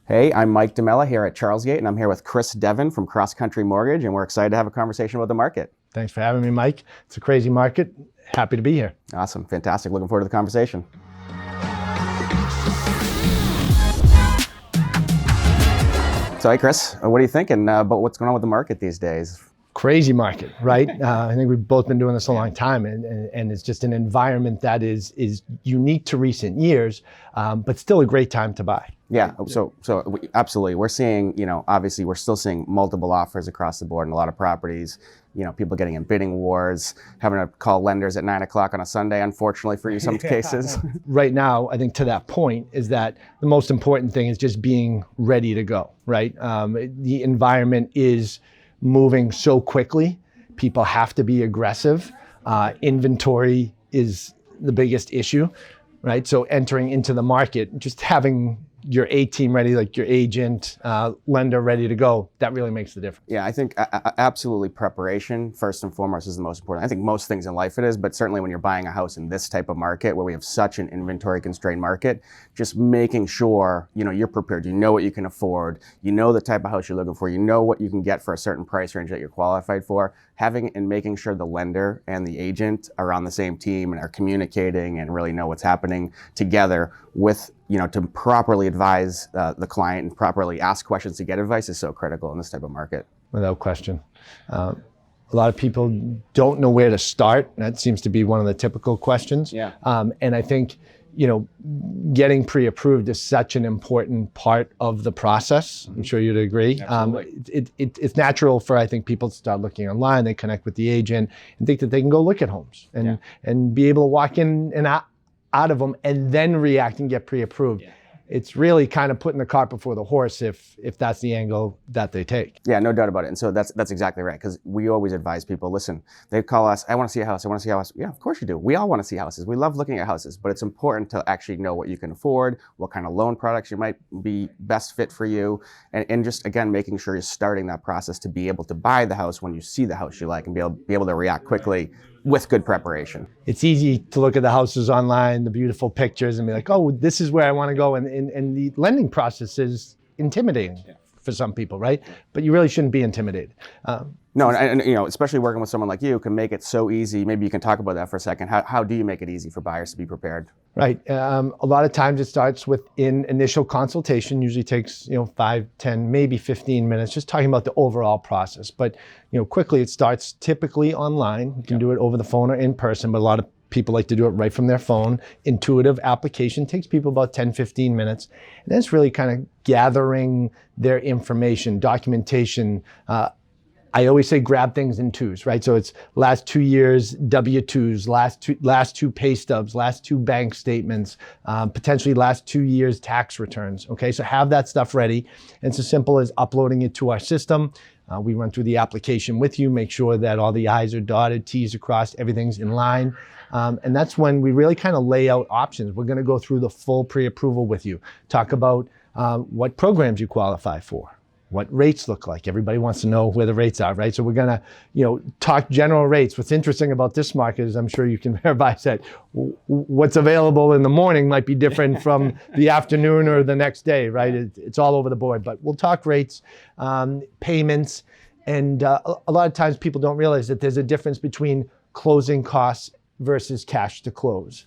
Hey, I'm Mike DiMella here at CHARLESGATE, and I'm here with Devin from CrossCountry Mortgage, and we're excited to have a conversation about the market. Thanks for having me, Mike. It's a crazy market. Happy to be here. Awesome, fantastic. Looking forward to the conversation. So, hey, Chris, what are you thinking about what's going on with the market these days? Crazy market, right? I think we've both been doing this a long time, and it's just an environment that is unique to recent years, but still a great time to buy. Yeah, absolutely. We're seeing, obviously we're still seeing multiple offers across the board in a lot of properties. People getting in bidding wars, having to call lenders at 9 o'clock on a Sunday, unfortunately for you, some cases. Right now, I think to that point is that the most important thing is just being ready to go, right? The environment is moving so quickly. People have to be aggressive. Inventory is the biggest issue, right? So entering into the market, just having your A team ready, like your agent, lender ready to go, that really makes the difference. Yeah, I think absolutely preparation, first and foremost, is the most important. I think most things in life it is, but certainly when you're buying a house in this type of market where we have such an inventory constrained market, just making sure, you're prepared. You know what you can afford. You know the type of house you're looking for. You know what you can get for a certain price range that you're qualified for. Having and making sure the lender and the agent are on the same team and are communicating and really know what's happening together with, to properly advise the client and properly ask questions to get advice is so critical in this type of market. Without question. A lot of people don't know where to start. That seems to be one of the typical questions. Yeah. And I think, getting pre-approved is such an important part of the process. I'm sure you'd agree. It's natural for, I think, people to start looking online. They connect with the agent and think that they can go look at homes and be able to walk in and out of them and then react and get pre-approved. Yeah. It's really kind of putting the cart before the horse if that's the angle that they take. Yeah, no doubt about it. And so that's exactly right. Because we always advise people, listen, they call us, I want to see a house, I want to see a house. Yeah, of course you do. We all want to see houses. We love looking at houses, but it's important to actually know what you can afford, what kind of loan products you might be best fit for you. And just, again, making sure you're starting that process to be able to buy the house when you see the house you like and be able to react quickly with good preparation. It's easy to look at the houses online, the beautiful pictures, and be like, oh, this is where I want to go. And the lending process is intimidating for some people, right? But you really shouldn't be intimidated. No, and especially working with someone like you can make it so easy. Maybe you can talk about that for a second. How do you make it easy for buyers to be prepared? Right. A lot of times it starts with initial consultation, usually takes 5, 10, maybe 15 minutes, just talking about the overall process. But quickly it starts typically online. You can do it over the phone or in person, but a lot of people like to do it right from their phone. Intuitive application takes people about 10, 15 minutes. And then it's really kind of gathering their information, documentation. I always say grab things in twos, right? So it's last 2 years W-2s, last two pay stubs, last 2 bank statements, potentially last 2 years tax returns, okay? So have that stuff ready. And it's as simple as uploading it to our system. We run through the application with you, make sure that all the I's are dotted, T's are crossed, everything's in line. And that's when we really kind of lay out options. We're gonna go through the full pre-approval with you, talk about what programs you qualify for, what rates look like. Everybody wants to know where the rates are, right? So we're gonna, talk general rates. What's interesting about this market is I'm sure you can verify that what's available in the morning might be different from the afternoon or the next day, right? It's all over the board, but we'll talk rates, payments, and a lot of times people don't realize that there's a difference between closing costs versus cash to close.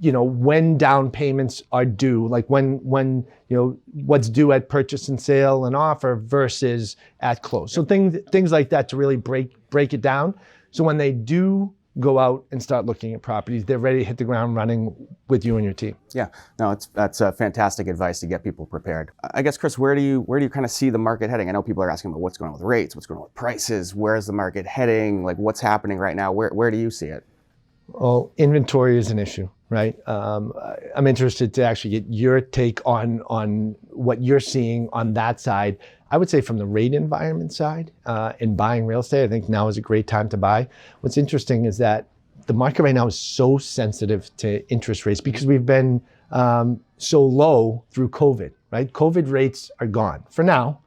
When down payments are due, like when what's due at purchase and sale and offer versus at close. So things like that to really break it down. So when they do go out and start looking at properties, they're ready to hit the ground running with you and your team. Yeah, no, that's fantastic advice to get people prepared. I guess, Chris, where do you kind of see the market heading? I know people are asking about what's going on with rates, what's going on with prices, where's the market heading, like what's happening right now? Where do you see it? Well, inventory is an issue, right? I'm interested to actually get your take on what you're seeing on that side. I would say from the rate environment side, in buying real estate, I think now is a great time to buy. What's interesting is that the market right now is so sensitive to interest rates because we've been so low through COVID, right? COVID rates are gone for now.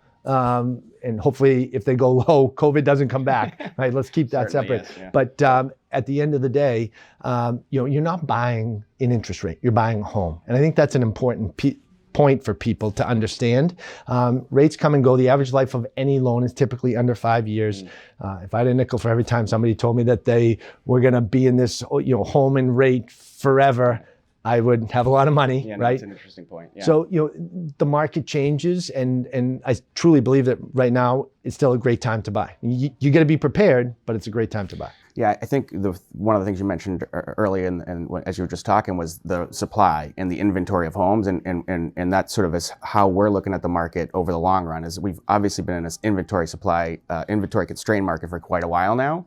And hopefully if they go low, COVID doesn't come back, right? Let's keep that separate. Yes, yeah. But at the end of the day, you're not buying an interest rate, you're buying a home. And I think that's an important point for people to understand. Rates come and go. The average life of any loan is typically under 5 years. If I had a nickel for every time somebody told me that they were going to be in this, home and rate forever, I would have a lot of money, Yeah, no, right? that's an interesting point. Yeah. So, the market changes, and I truly believe that right now it's still a great time to buy. You got to be prepared, but it's a great time to buy. Yeah, I think one of the things you mentioned early and as you were just talking was the supply and the inventory of homes, and that sort of is how we're looking at the market over the long run. Is we've obviously been in this inventory constrained market for quite a while now.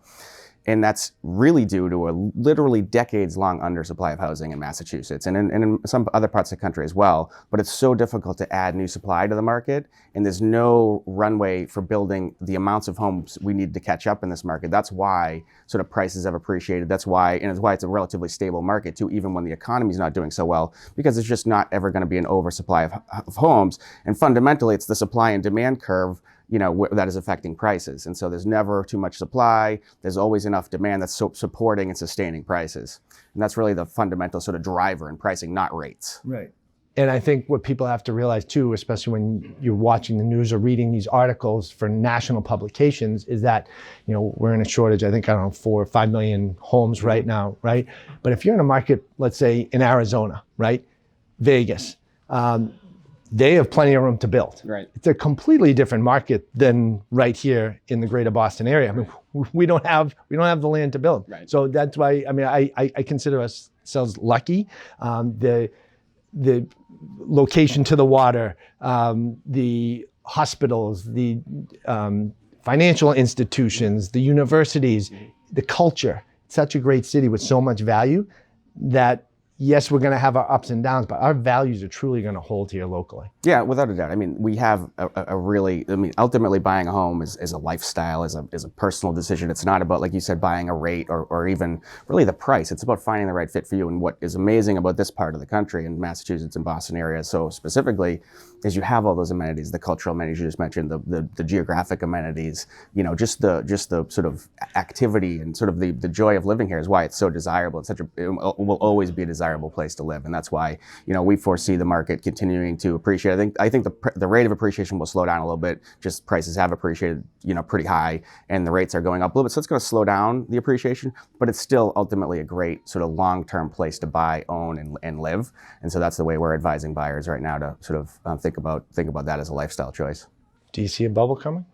And that's really due to a literally decades-long undersupply of housing in Massachusetts and in some other parts of the country as well. But it's so difficult to add new supply to the market, and there's no runway for building the amounts of homes we need to catch up in this market. That's why sort of prices have appreciated. That's why it's a relatively stable market too, even when the economy's not doing so well, because there's just not ever going to be an oversupply of homes. And fundamentally, it's the supply and demand curve that is affecting prices. And so there's never too much supply. There's always enough demand that's supporting and sustaining prices. And that's really the fundamental sort of driver in pricing, not rates. Right. And I think what people have to realize too, especially when you're watching the news or reading these articles for national publications, is that, we're in a shortage, I think, 4 or 5 million homes right now, right? But if you're in a market, let's say in Arizona, right? Vegas, they have plenty of room to build. Right. It's a completely different market than right here in the greater Boston area. I mean, we don't have the land to build. Right. So that's why, I consider ourselves lucky. The location to the water, the hospitals, the financial institutions, the universities, the culture. It's such a great city with so much value that, yes, we're going to have our ups and downs, but our values are truly going to hold here locally. Yeah, without a doubt. I mean, we have ultimately buying a home is a lifestyle, is a personal decision. It's not about, like you said, buying a rate or even really the price. It's about finding the right fit for you. And what is amazing about this part of the country, in Massachusetts and Boston area, so specifically, is you have all those amenities, the cultural amenities you just mentioned, the geographic amenities, just the sort of activity and sort of the joy of living here is why it's so desirable. It will always be a desirable place to live. And that's why, we foresee the market continuing to appreciate. I think the rate of appreciation will slow down a little bit. Just prices have appreciated, pretty high, and the rates are going up a little bit. So it's going to slow down the appreciation, but it's still ultimately a great sort of long-term place to buy, own, and live. And so that's the way we're advising buyers right now to sort of think about that as a lifestyle choice. Do you see a bubble coming?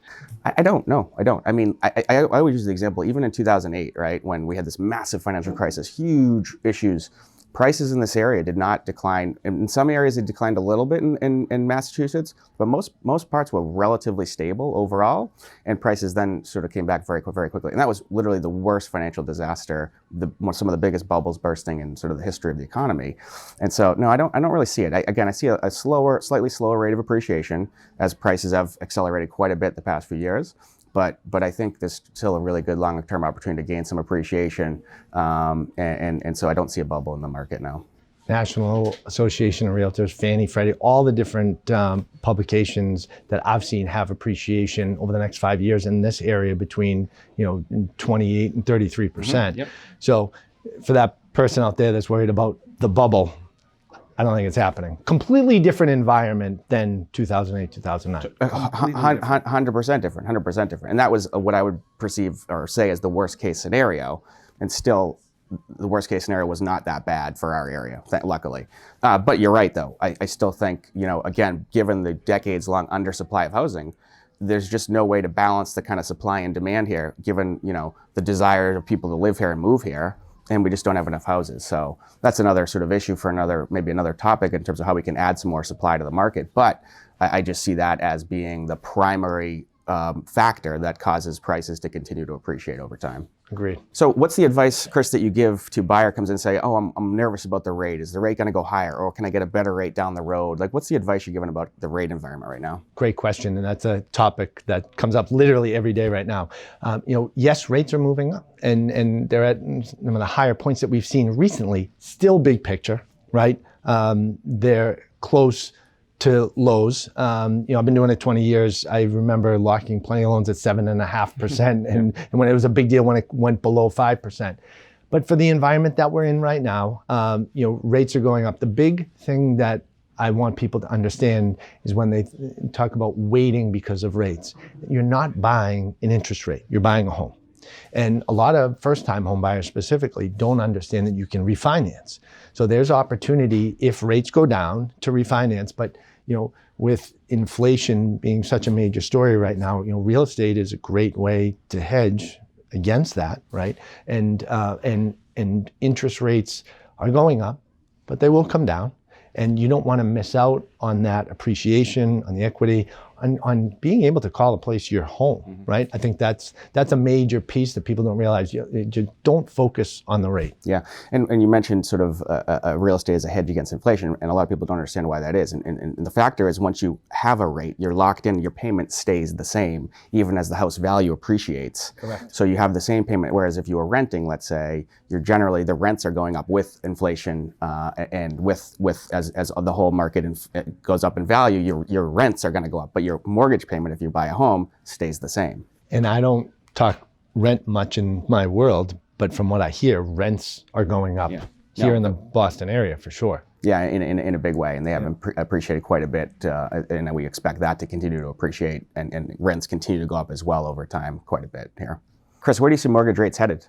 I don't. No, I don't. I mean, I always use the example, even in 2008, right, when we had this massive financial crisis, huge issues. Prices in this area did not decline. In some areas, it declined a little bit in Massachusetts, but most parts were relatively stable overall, and prices then sort of came back very, very quickly. And that was literally the worst financial disaster, some of the biggest bubbles bursting in sort of the history of the economy. And so, no, I don't really see it. I see a slightly slower rate of appreciation as prices have accelerated quite a bit the past few years. But I think there's still a really good long-term opportunity to gain some appreciation, and so I don't see a bubble in the market now. National Association of Realtors, Fannie, Freddie, all the different publications that I've seen have appreciation over the next 5 years in this area between 28 and 33%. Mm-hmm. Yep. So for that person out there that's worried about the bubble, I don't think it's happening. Completely different environment than 2008, 2009. 100% different, 100% different. And that was what I would perceive or say as the worst case scenario. And still, the worst case scenario was not that bad for our area, luckily. But you're right, though. I still think, again, given the decades-long undersupply of housing, there's just no way to balance the kind of supply and demand here, given, the desire of people to live here and move here. And we just don't have enough houses. So that's another sort of issue for maybe another topic in terms of how we can add some more supply to the market. But I just see that as being the primary factor that causes prices to continue to appreciate over time. Agreed. So what's the advice, Chris, that you give to buyer comes in and say, oh, I'm nervous about the rate. Is the rate going to go higher, or can I get a better rate down the road? Like, what's the advice you're giving about the rate environment right now? Great question, and that's a topic that comes up literally every day right now. Yes, rates are moving up, and they're at some of the higher points that we've seen recently. Still big picture, right? They're close to lows. I've been doing it 20 years. I remember locking plenty of loans at 7.5%, and when it was a big deal when it went below 5%. But for the environment that we're in right now, rates are going up. The big thing that I want people to understand is when they talk about waiting because of rates, you're not buying an interest rate, you're buying a home. And a lot of first-time home buyers specifically don't understand that you can refinance. So there's opportunity if rates go down to refinance, but with inflation being such a major story right now, real estate is a great way to hedge against that, right? And interest rates are going up, but they will come down. And you don't want to miss out on that appreciation, on the equity, on being able to call a place your home, right? I think that's a major piece that people don't realize. You don't focus on the rate. Yeah, and you mentioned sort of real estate as a hedge against inflation, and a lot of people don't understand why that is. And the factor is once you have a rate, you're locked in, your payment stays the same, even as the house value appreciates. Correct. So you have the same payment, whereas if you were renting, let's say, you're generally, the rents are going up with inflation and with as the whole market goes up in value, your rents are going to go up, but your mortgage payment, if you buy a home, stays the same. And I don't talk rent much in my world, but from what I hear, rents are going up here in the Boston area for sure. Yeah, in a big way, and they have appreciated quite a bit, and we expect that to continue to appreciate, and rents continue to go up as well over time, quite a bit here. Chris, where do you see mortgage rates headed?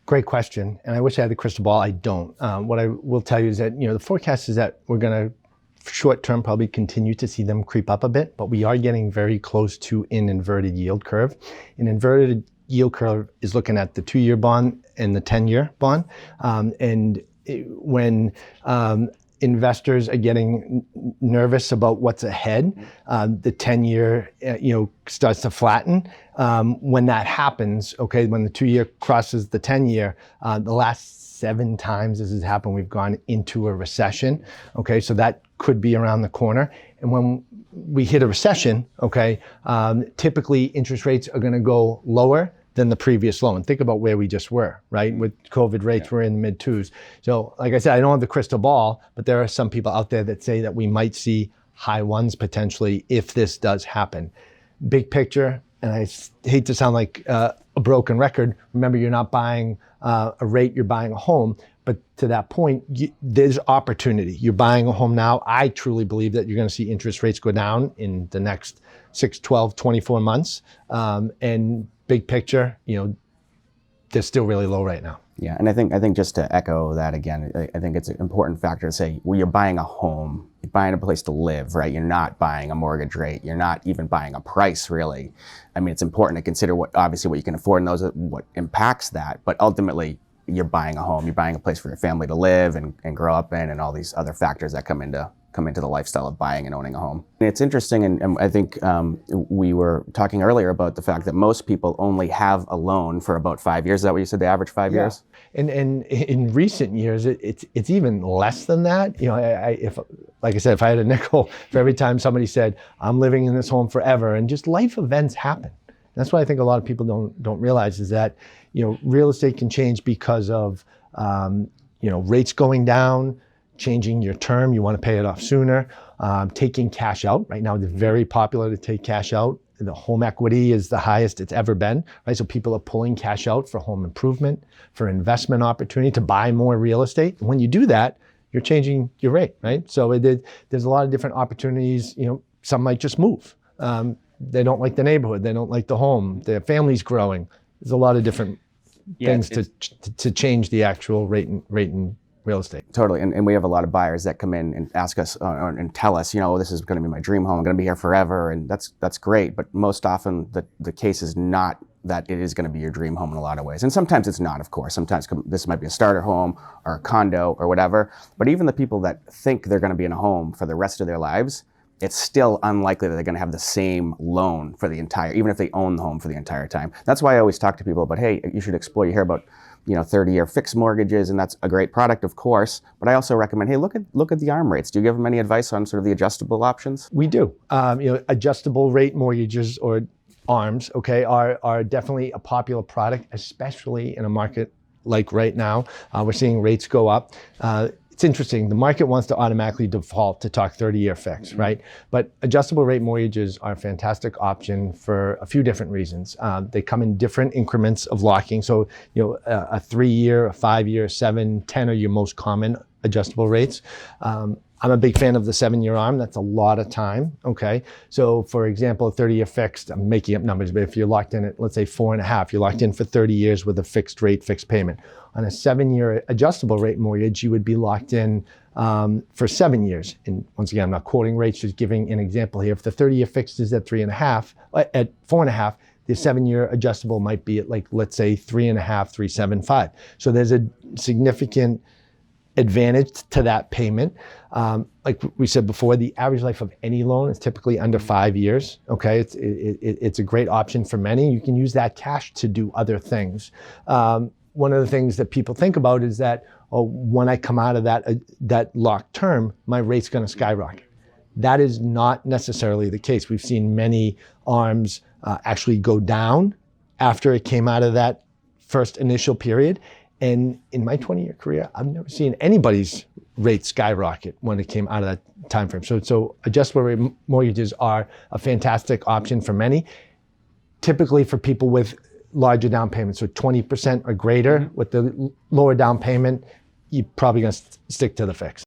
Great question, and I wish I had the crystal ball. I don't. What I will tell you is that the forecast is that we're going to short term probably continue to see them creep up a bit, but we are getting very close to an inverted yield curve. An inverted yield curve is looking at the 2-year bond and the 10-year bond. When investors are getting nervous about what's ahead, the 10-year starts to flatten. When that happens, when the 2-year crosses the 10-year, the last 7 times this has happened, we've gone into a recession. So that could be around the corner. And when we hit a recession, typically interest rates are going to go lower than the previous low. And think about where we just were, right? With COVID rates, we're in the mid-2s. So like I said, I don't have the crystal ball, but there are some people out there that say that we might see high 1s potentially if this does happen. Big picture, and I hate to sound like a broken record, remember you're not buying a rate, you're buying a home. But to that point, there's opportunity. You're buying a home now. I truly believe that you're going to see interest rates go down in the next 6, 12, 24 months. And big picture, they're still really low right now. Yeah, and I think just to echo that again, I think it's an important factor to say, well, you're buying a home, you're buying a place to live, right? You're not buying a mortgage rate. You're not even buying a price, really. I mean, it's important to consider what you can afford and what impacts that. But ultimately, you're buying a home, you're buying a place for your family to live and grow up in, and all these other factors that come into the lifestyle of buying and owning a home. And it's interesting, and I think we were talking earlier about the fact that most people only have a loan for about 5 years. Is that what you said, the average 5 years? And in recent years, it's even less than that. Like I said, if I had a nickel for every time somebody said, I'm living in this home forever, and just life events happen. That's what I think a lot of people don't realize is that, real estate can change because of, rates going down, changing your term, you want to pay it off sooner, taking cash out. Right now, it's very popular to take cash out. The home equity is the highest it's ever been, right? So people are pulling cash out for home improvement, for investment opportunity, to buy more real estate. And when you do that, you're changing your rate, right? So there's a lot of different opportunities. Some might just move. They don't like the neighborhood. They don't like the home. Their family's growing. There's a lot of different things to change the actual rate in real estate. Totally, and we have a lot of buyers that come in and ask us and tell us, this is going to be my dream home. I'm going to be here forever, and that's great. But most often the case is not that it is going to be your dream home in a lot of ways. And sometimes it's not, of course. Sometimes this might be a starter home or a condo or whatever. But even the people that think they're going to be in a home for the rest of their lives, it's still unlikely that they're going to have the same loan for the entire, even if they own the home for the entire time. That's why I always talk to people about, hey, you should explore. You hear about 30-year fixed mortgages, and that's a great product, of course. But I also recommend, hey, look at the ARM rates. Do you give them any advice on sort of the adjustable options? We do. Adjustable rate mortgages or ARMs, are definitely a popular product, especially in a market like right now. We're seeing rates go up. It's interesting. The market wants to automatically default to talk 30-year fix, right? But adjustable rate mortgages are a fantastic option for a few different reasons. They come in different increments of locking. So, a 3-year, a 5-year, 7, 10 are your most common adjustable rates. I'm a big fan of the 7-year arm. That's a lot of time, okay? So for example, a 30-year fixed, I'm making up numbers, but if you're locked in at, let's say 4.5, you're locked in for 30 years with a fixed rate, fixed payment. On a 7-year adjustable rate mortgage, you would be locked in for 7 years. And once again, I'm not quoting rates, just giving an example here. If the 30-year fixed is at 4.5, the 7-year adjustable might be at, like, let's say 3.5, 3.75. So there's a significant advantage to that payment. Like we said before, the average life of any loan is typically under 5 years. Okay, it's a great option for many. You can use that cash to do other things. One of the things that people think about is that, oh, when I come out of that locked term, my rate's going to skyrocket. That is not necessarily the case. We've seen many ARMs actually go down after it came out of that first initial period. And in my 20-year career, I've never seen anybody's rate skyrocket when it came out of that time frame. So adjustable rate mortgages are a fantastic option for many, typically for people with larger down payments. So 20% or greater with the lower down payment, you're probably going to stick to the fix.